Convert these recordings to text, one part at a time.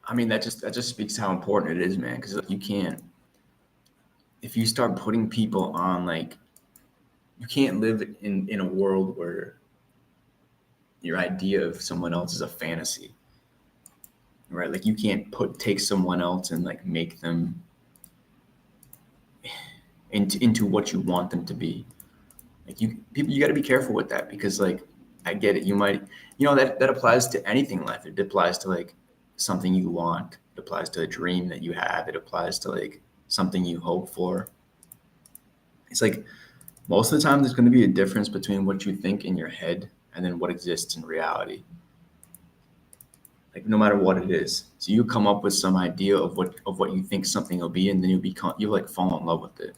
I mean, that just speaks to how important it is, man. Because you can't, if you start putting people on, like, you can't live in a world where your idea of someone else is a fantasy, right? Like, you can't take someone else and like make them into what you want them to be. Like, you got to be careful with that, because like, I get it. You might, that applies to anything in life. It applies to like something you want. It applies to a dream that you have. It applies to like something you hope for. It's like most of the time there's going to be a difference between what you think in your head and then what exists in reality. Like, no matter what it is. So you come up with some idea of what you think something will be, and then you like fall in love with it.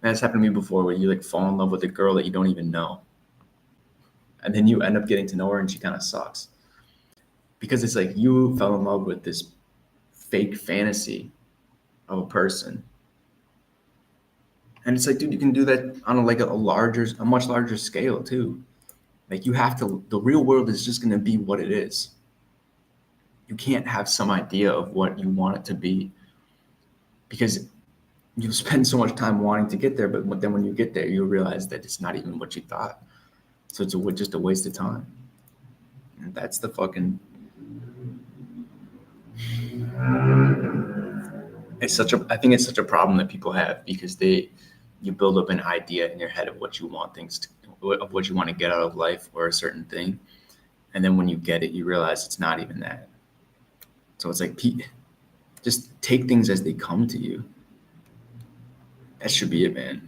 And that's happened to me before, where you like fall in love with a girl that you don't even know, and then you end up getting to know her and she kind of sucks, because it's like you fell in love with this fake fantasy of a person. And it's like, dude, you can do that on a much larger scale too. Like, you have to, the real world is just going to be what it is. You can't have some idea of what you want it to be, because you spend so much time wanting to get there, but then when you get there, you realize that it's not even what you thought. So it's just a waste of time. And that's the fucking, I think it's such a problem that people have, because you build up an idea in your head of what you want of what you want to get out of life or a certain thing. And then when you get it, you realize it's not even that. So it's like, just take things as they come to you. That should be it, man.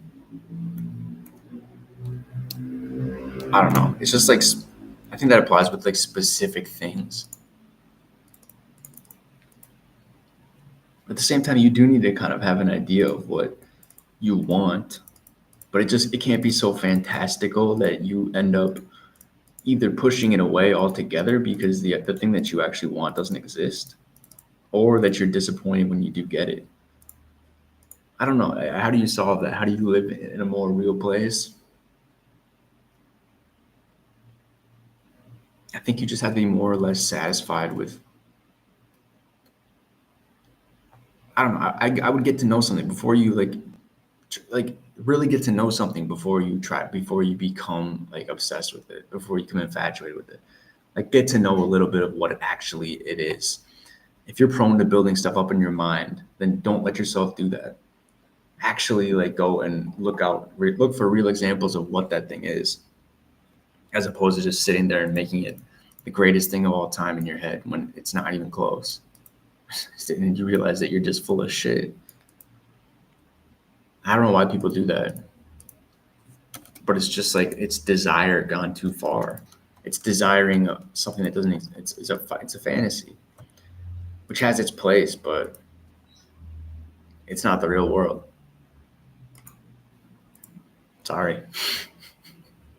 I don't know. It's just like, I think that applies with like specific things. At the same time, you do need to kind of have an idea of what you want, but it can't be so fantastical that you end up either pushing it away altogether because the thing that you actually want doesn't exist, or that you're disappointed when you do get it. I don't know. How do you solve that? How do you live in a more real place? I think you just have to be more or less satisfied with, I don't know. I would get to know something before you like really get to know something before you become like obsessed with it, before you become infatuated with it. Like, get to know a little bit of what it is. If you're prone to building stuff up in your mind, then don't let yourself do that. Actually, like, go and look for real examples of what that thing is, as opposed to just sitting there and making it the greatest thing of all time in your head when it's not even close. And you realize that you're just full of shit. I don't know why people do that, but it's just like, it's desire gone too far. It's desiring something that doesn't. It's a fantasy, which has its place, but it's not the real world. Sorry.